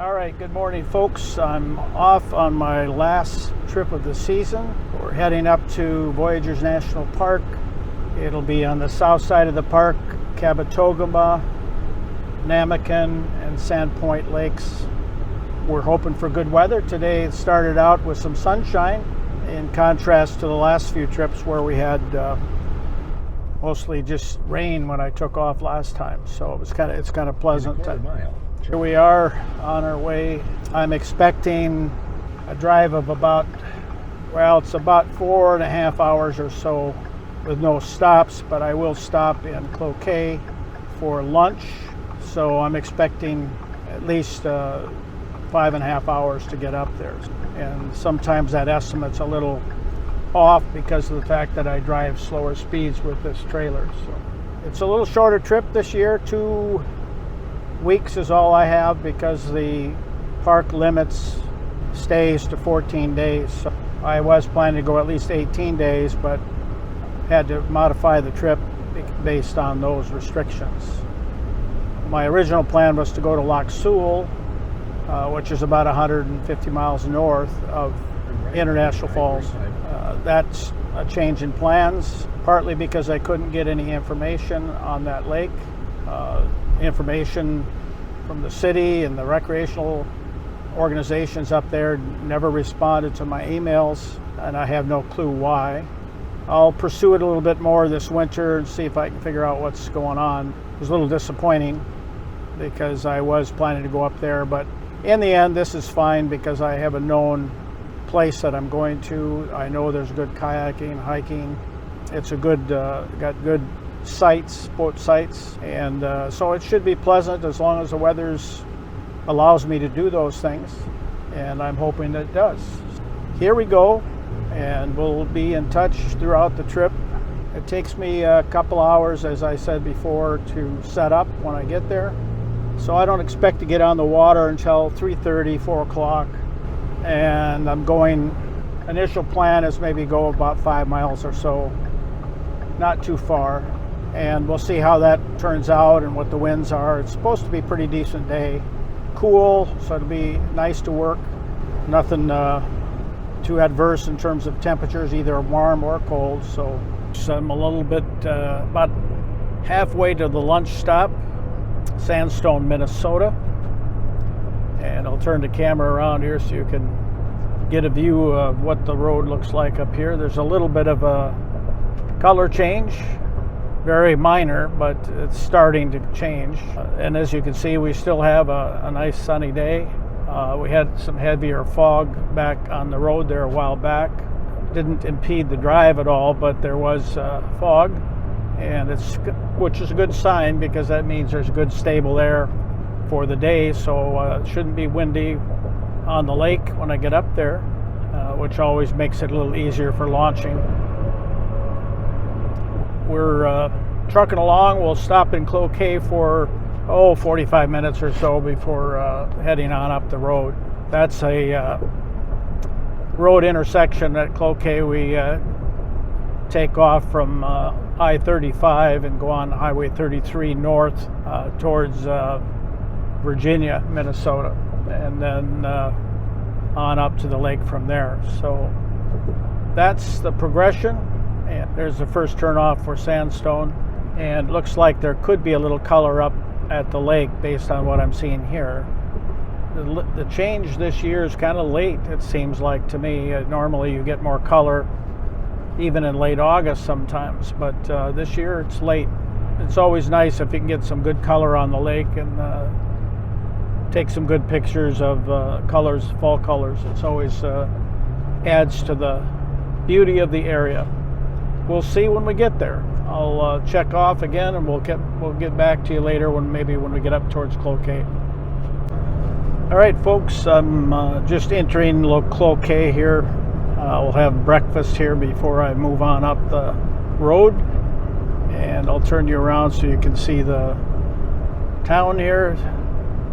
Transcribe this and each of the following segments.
All right, good morning, folks. I'm off on my last trip of the season. We're heading up to Voyageurs National Park. It'll be on the south side of the park, Kabetogama, Namakan, and Sandpoint Lakes. We're hoping for good weather. Today it started out with some sunshine, in contrast to the last few trips where we had mostly just rain when I took off last time. So it's kind of pleasant. Here we are on our way. I'm expecting a drive of about 4.5 hours or so with no stops, but I will stop in Cloquet for lunch. So I'm expecting at least 5.5 hours to get up there. And sometimes that estimate's a little off because of the fact that I drive slower speeds with this trailer. So it's a little shorter trip this year. 2 weeks is all I have because the park limits stays to 14 days. So I was planning to go at least 18 days, but had to modify the trip based on those restrictions. My original plan was to go to Lac Seul, which is about 150 miles north of International Falls. That's a change in plans, partly because I couldn't get any information on that lake. Information from the city and the recreational organizations up there never responded to my emails, and I have no clue why. I'll pursue it a little bit more this winter and see if I can figure out what's going on. It was a little disappointing because I was planning to go up there, but in the end this is fine because I have a known place that I'm going to. I know there's good kayaking, hiking. It's a good, got good sites, boat sites, and so it should be pleasant as long as the weather allows me to do those things, and I'm hoping that it does. Here we go, and we'll be in touch throughout the trip. It takes me a couple hours, as I said before, to set up when I get there, so I don't expect to get on the water until 3:30, 4 o'clock, and I'm going, initial plan is maybe go about 5 miles or so, not too far. And we'll see how that turns out and what the winds are. It's supposed to be a pretty decent day. Cool, so it'll be nice to work. Nothing too adverse in terms of temperatures, either warm or cold. So I'm a little bit, about halfway to the lunch stop, Sandstone, Minnesota. And I'll turn the camera around here so you can get a view of what the road looks like up here. There's a little bit of a color change. Very minor, but it's starting to change. And as you can see, we still have a nice sunny day. We had some heavier fog back on the road there a while back. Didn't impede the drive at all, but there was fog, and which is a good sign because that means there's good stable air for the day. So it shouldn't be windy on the lake when I get up there, which always makes it a little easier for launching. We're trucking along. We'll stop in Cloquet for 45 minutes or so before heading on up the road. That's a road intersection at Cloquet. We take off from I-35 and go on Highway 33 north towards Virginia, Minnesota, and then on up to the lake from there. So that's the progression. And there's the first turnoff for Sandstone, and looks like there could be a little color up at the lake based on what I'm seeing here. The change this year is kind of late, it seems like to me. Normally you get more color even in late August sometimes, but this year it's late. It's always nice if you can get some good color on the lake and take some good pictures of colors, fall colors. It's always adds to the beauty of the area. We'll see when we get there. I'll check off again, and we'll get back to you later when we get up towards Cloquet. All right, folks, I'm just entering Cloquet here. We'll have breakfast here before I move on up the road, and I'll turn you around so you can see the town here.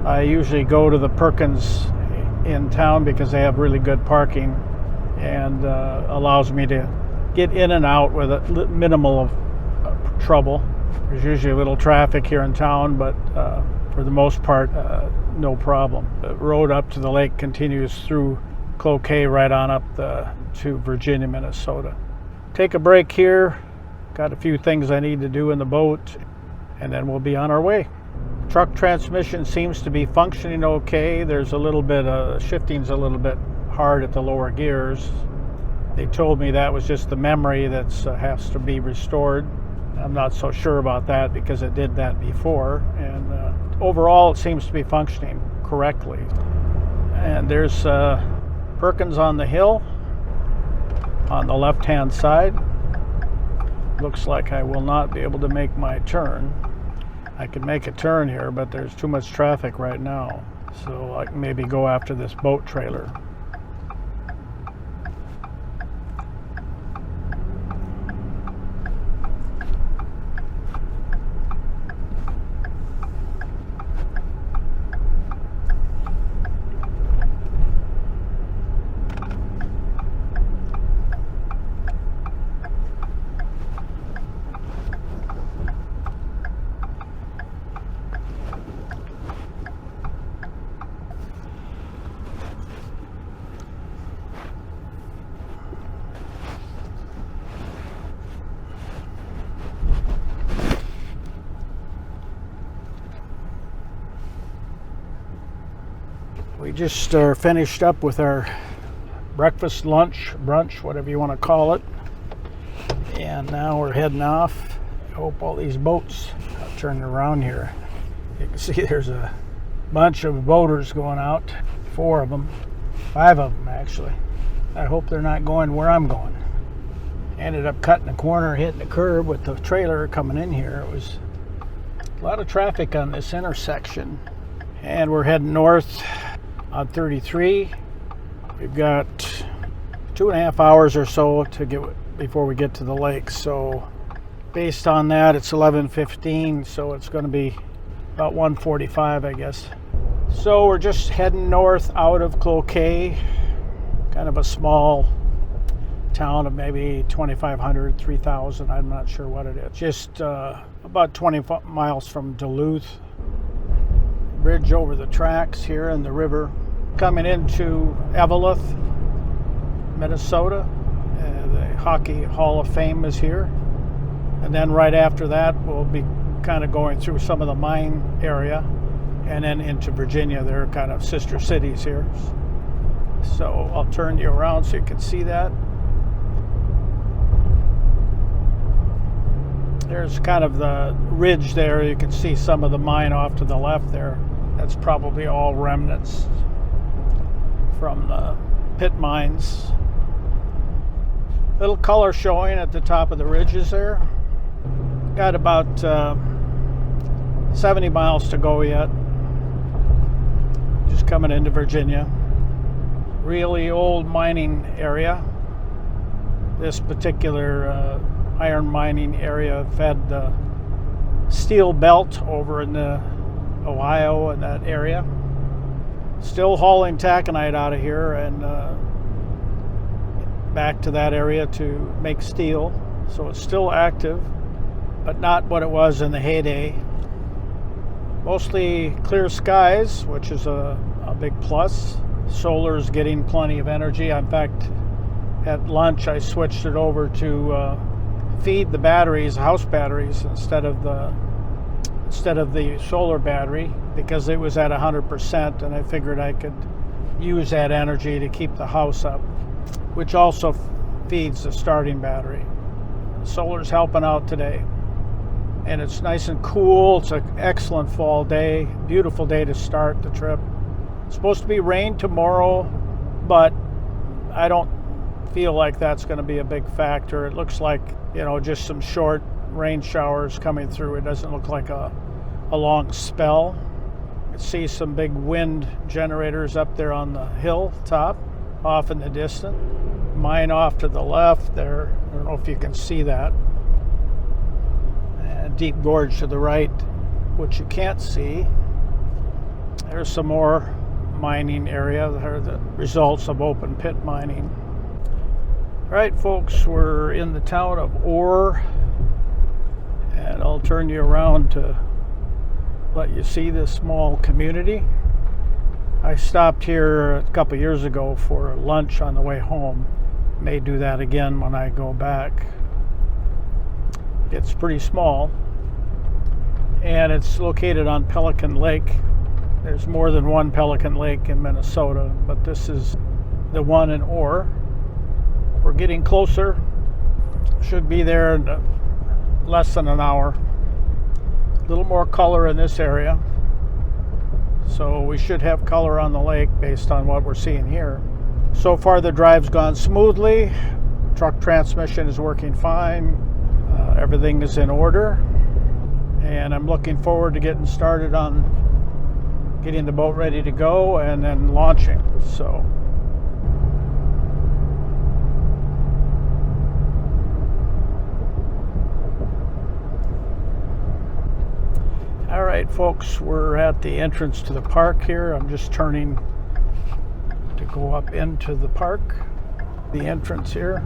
I usually go to the Perkins in town because they have really good parking and allows me to get in and out with a minimal of trouble. There's usually a little traffic here in town, but for the most part, no problem. The road up to the lake continues through Cloquet right on up to Virginia, Minnesota. Take a break here. Got a few things I need to do in the boat, and then we'll be on our way. Truck transmission seems to be functioning okay. There's a little bit of shifting's a little bit hard at the lower gears. They told me that was just the memory that has to be restored. I'm not so sure about that because it did that before, and overall it seems to be functioning correctly. And there's Perkins on the hill on the left hand side. Looks like I will not be able to make my turn. I could make a turn here, but there's too much traffic right now, so I can maybe go after this boat trailer. We just finished up with our breakfast, lunch, brunch, whatever you want to call it. And now we're heading off. I hope all these boats, I'll turn around here. You can see there's a bunch of boaters going out. 4 of them, 5 of them actually. I hope they're not going where I'm going. Ended up cutting a corner, hitting the curb with the trailer coming in here. It was a lot of traffic on this intersection. And we're heading north on 33. We've got 2.5 hours or so to get before we get to the lake. So based on that, it's 11:15, so it's going to be about 1:45, I guess. So we're just heading north out of Cloquet, kind of a small town of maybe 2,500, 3,000. I'm not sure what it is. Just about 20 miles from Duluth. Bridge over the tracks here in the river. Coming into Evth, Minnesota. The Hockey Hall of Fame is here. And then right after that, we'll be kind of going through some of the mine area and then into Virginia. They're kind of sister cities here. So I'll turn you around so you can see that. There's kind of the ridge there. You can see some of the mine off to the left there. That's probably all remnants from the pit mines. Little color showing at the top of the ridges there. Got about 70 miles to go yet. Just coming into Virginia. Really old mining area. This particular iron mining area fed the steel belt over in the Ohio and that area. Still hauling taconite out of here and back to that area to make steel. So it's still active, but not what it was in the heyday. Mostly clear skies, which is a big plus. Solar's getting plenty of energy. In fact, at lunch I switched it over to feed the batteries, house batteries, instead of the solar battery, because it was at 100%, and I figured I could use that energy to keep the house up, which also feeds the starting battery. Solar's helping out today, and it's nice and cool. It's an excellent fall day, beautiful day to start the trip. It's supposed to be rain tomorrow, but I don't feel like that's going to be a big factor. It looks like, just some short rain showers coming through. It doesn't look like a long spell. You can see some big wind generators up there on the hill top, off in the distance. Mine off to the left there. I don't know if you can see that. And deep gorge to the right, which you can't see. There's some more mining area. There are the results of open pit mining. All right, folks, we're in the town of Orr, And I'll turn you around to let you see this small community. I stopped here a couple years ago for lunch on the way home. May do that again when I go back. It's pretty small, and it's located on Pelican Lake. There's more than one Pelican Lake in Minnesota, but this is the one in Orr. We're getting closer. Should be there in less than an hour. A little more color in this area, so we should have color on the lake based on what we're seeing here. So far the drive's gone smoothly. Truck transmission is working fine. Everything is in order, and I'm looking forward to getting started on getting the boat ready to go and then launching. So all right, folks, we're at the entrance to the park here. I'm just turning to go up into the park, the entrance here.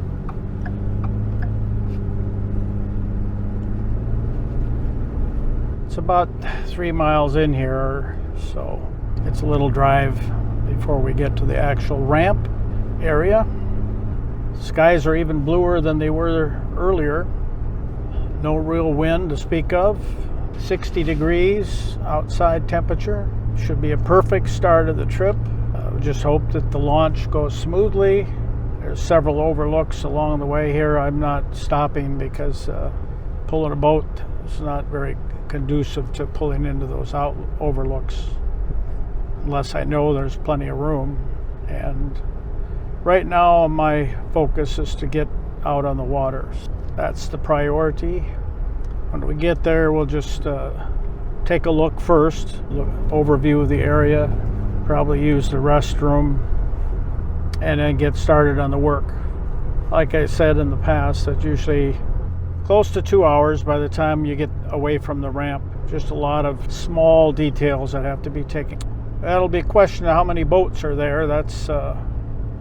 It's about 3 miles in here, so it's a little drive before we get to the actual ramp area. Skies are even bluer than they were earlier. No real wind to speak of. 60 degrees outside temperature. Should be a perfect start of the trip. Just hope that the launch goes smoothly. There's several overlooks along the way here. I'm not stopping because pulling a boat is not very conducive to pulling into those overlooks unless I know there's plenty of room. And right now my focus is to get out on the water. That's the priority. When we get there, we'll just take a look first, overview of the area, probably use the restroom, and then get started on the work. Like I said in the past, it's usually close to 2 hours by the time you get away from the ramp. Just a lot of small details that have to be taken. That'll be a question of how many boats are there. That's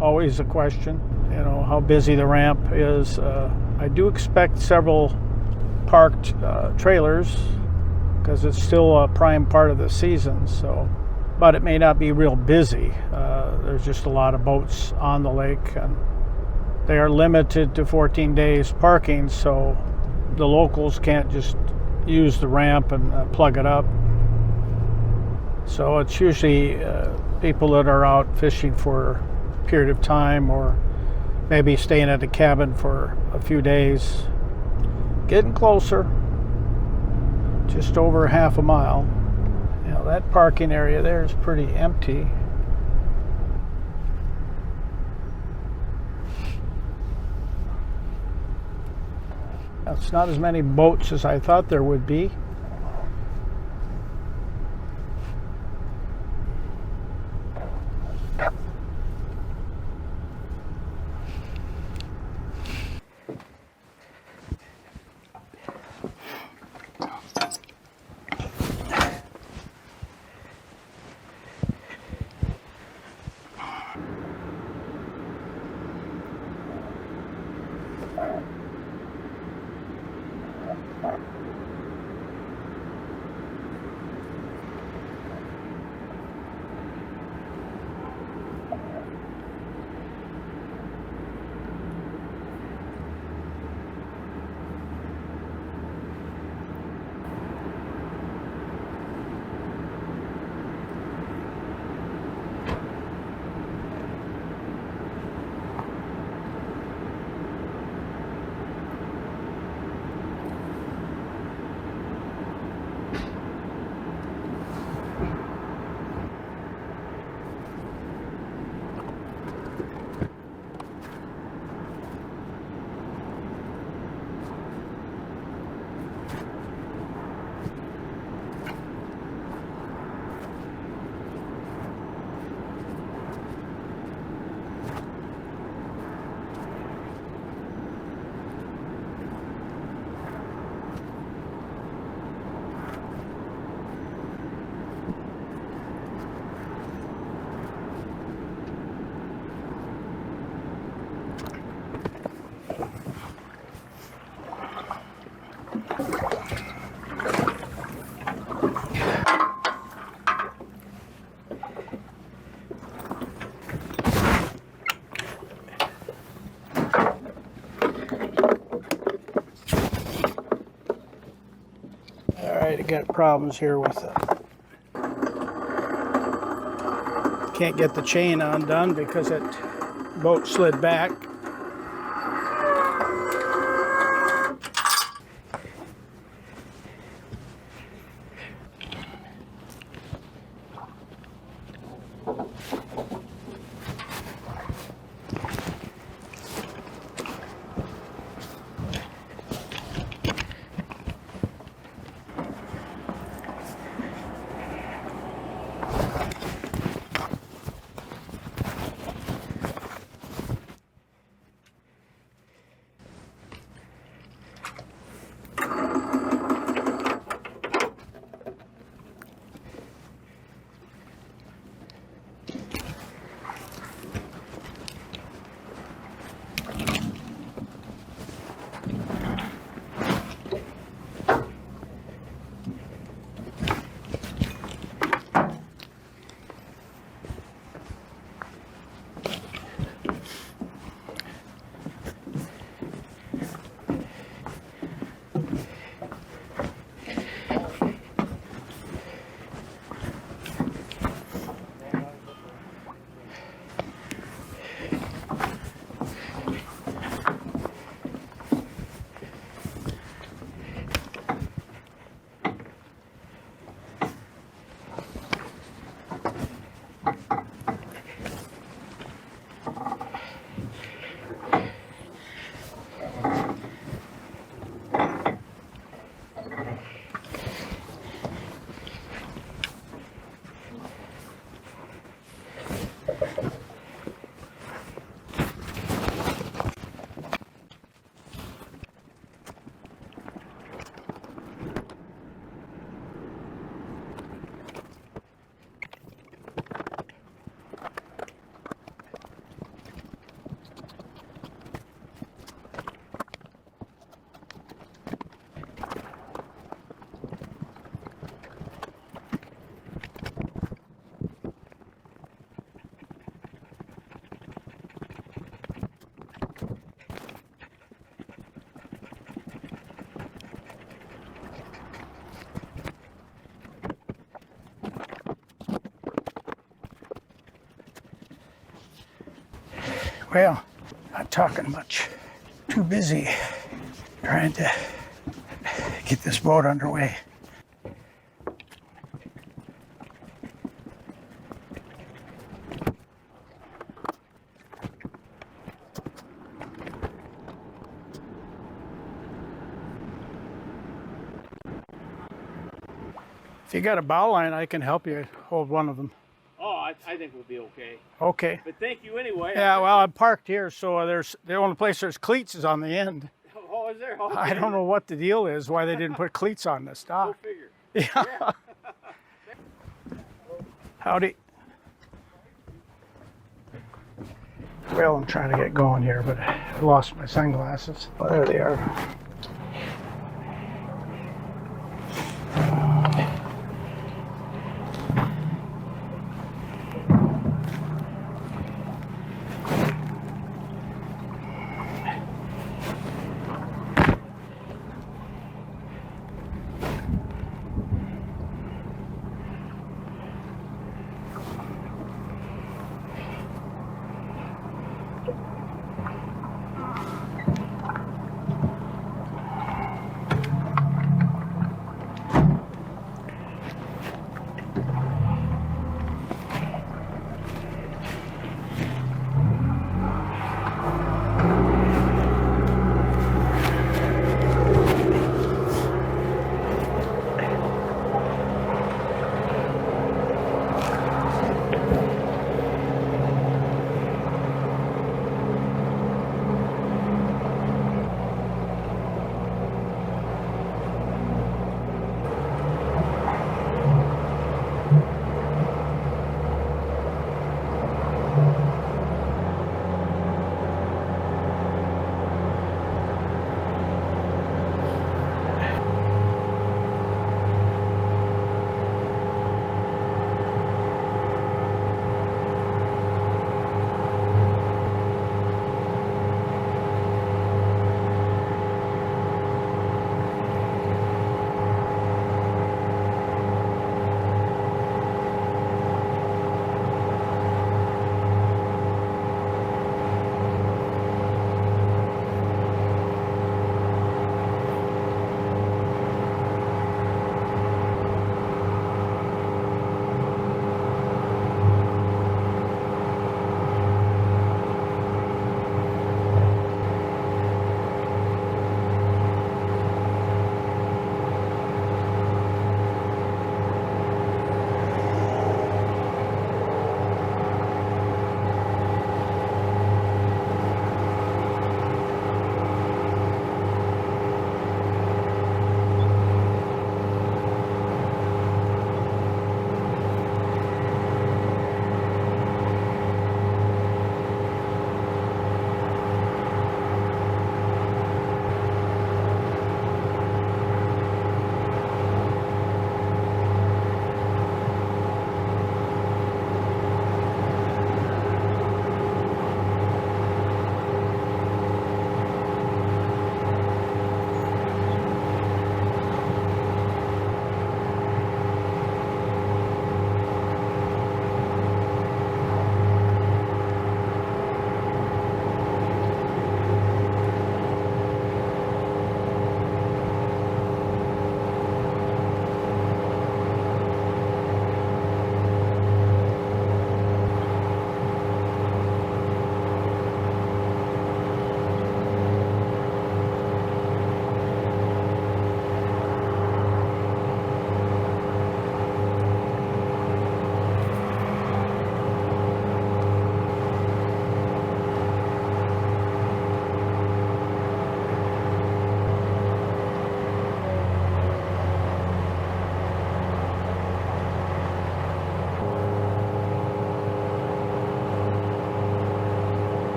always a question. You know, how busy the ramp is. I do expect several parked trailers because it's still a prime part of the season. So, but it may not be real busy. There's just a lot of boats on the lake, and they are limited to 14 days parking, so the locals can't just use the ramp and plug it up. So it's usually people that are out fishing for a period of time, or maybe staying at a cabin for a few days. Getting closer, just over half a mile. You know, that parking area there is pretty empty. It's not as many boats as I thought there would be. Alright, I got problems here with it. Can't get the chain undone because it boat slid back. Well, not talking much. Too busy trying to get this boat underway. If you got a bow line, I can help you hold one of them. Oh, I think we'll be okay. Okay. But thank you anyway. Yeah, well, I'm parked here, so there's the only place there's cleats is on the end. Oh, is there? Okay. I don't know what the deal is, why they didn't put cleats on this Go dock. figure. Yeah. Howdy. Well, I'm trying to get going here, but I lost my sunglasses. Well, there they are.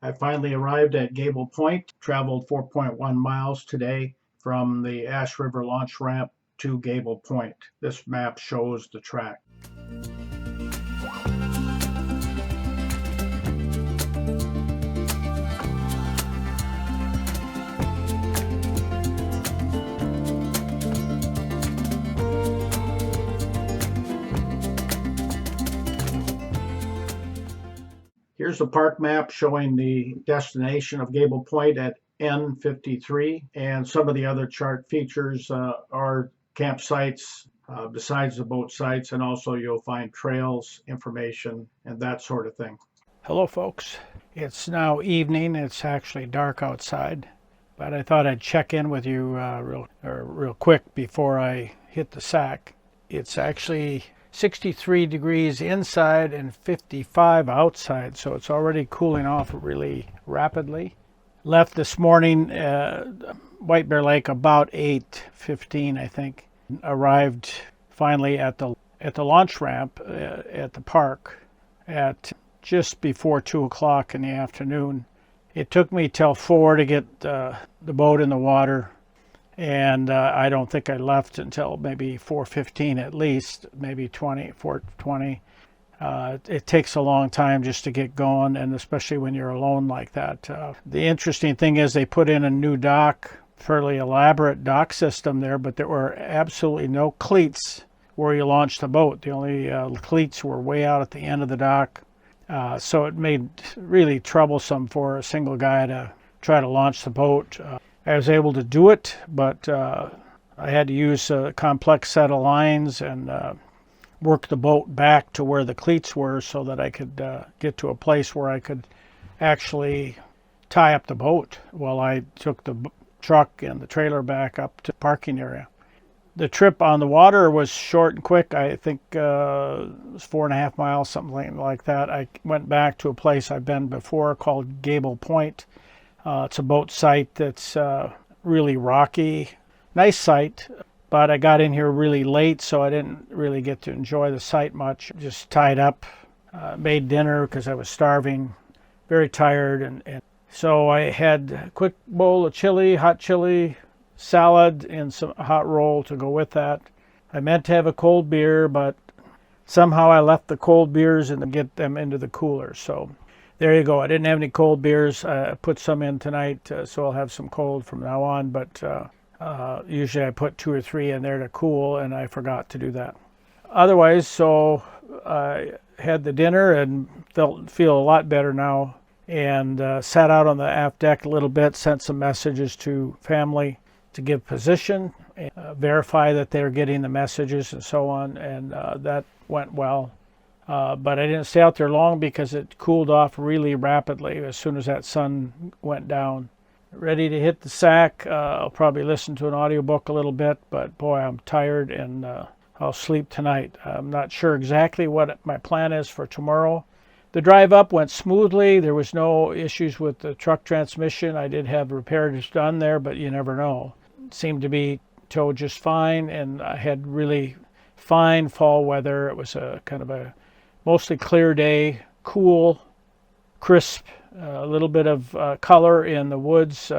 I finally arrived at Gable Point, traveled 4.1 miles today from the Ash River launch ramp to Gable Point. This map shows the track. Here's the park map showing the destination of Gable Point at N53, and some of the other chart features are campsites besides the boat sites, and also you'll find trails, information, and that sort of thing. Hello folks, it's now evening. It's actually dark outside, but I thought I'd check in with you real quick before I hit the sack. It's actually 63 degrees inside and 55 outside, so it's already cooling off really rapidly. Left this morning White Bear Lake about 8:15, I think. Arrived finally at the launch ramp at the park at just before 2 o'clock in the afternoon. It took me till 4 to get the boat in the water, and I don't think I left until maybe 4:15 at least, maybe 4:20. It takes a long time just to get going, and especially when you're alone like that. The interesting thing is they put in a new dock, fairly elaborate dock system there, but there were absolutely no cleats where you launched the boat. The only cleats were way out at the end of the dock. So it made really troublesome for a single guy to try to launch the boat. I was able to do it, but I had to use a complex set of lines and work the boat back to where the cleats were so that I could get to a place where I could actually tie up the boat while I took the truck and the trailer back up to the parking area. The trip on the water was short and quick. I think it was 4.5 miles, something like that. I went back to a place I've been before called Gable Point. It's a boat site that's really rocky. Nice site, but I got in here really late, so I didn't really get to enjoy the site much. Just tied up, made dinner because I was starving, very tired, and so I had a quick bowl of chili, hot chili, salad, and some hot roll to go with that. I meant to have a cold beer, but somehow I left the cold beers and get them into the cooler. So there you go. I didn't have any cold beers. I put some in tonight, so I'll have some cold from now on. But usually I put 2 or 3 in there to cool, and I forgot to do that. Otherwise, so I had the dinner and feel a lot better now, and sat out on the aft deck a little bit, sent some messages to family to give position, and verify that they're getting the messages and so on, and that went well. But I didn't stay out there long because it cooled off really rapidly as soon as that sun went down. Ready to hit the sack. I'll probably listen to an audiobook a little bit, but boy, I'm tired, and I'll sleep tonight. I'm not sure exactly what my plan is for tomorrow. The drive up went smoothly. There was no issues with the truck transmission. I did have repairs done there, but you never know. It seemed to be towed just fine, and I had really fine fall weather. It was a kind of a mostly clear day, cool, crisp, a little bit of color in the woods.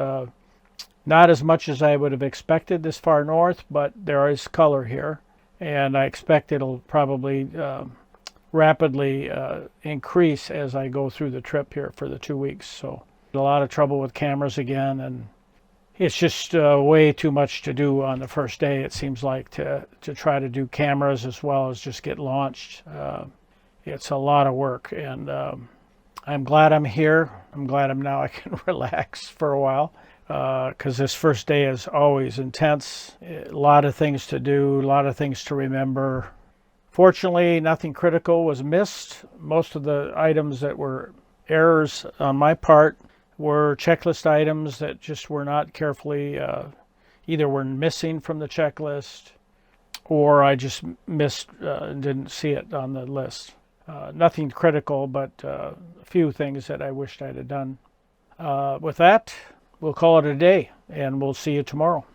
Not as much as I would have expected this far north, but there is color here, and I expect it'll probably rapidly increase as I go through the trip here for the 2 weeks. So a lot of trouble with cameras again, and it's just way too much to do on the first day, it seems like, to try to do cameras as well as just get launched. It's a lot of work, and I'm glad I'm here. I'm glad I can relax for a while, because this first day is always intense. A lot of things to do, a lot of things to remember. Fortunately, nothing critical was missed. Most of the items that were errors on my part were checklist items that just were not carefully, either were missing from the checklist, or I just missed and didn't see it on the list. Nothing critical, but a few things that I wished I'd have done. With that, we'll call it a day, and we'll see you tomorrow.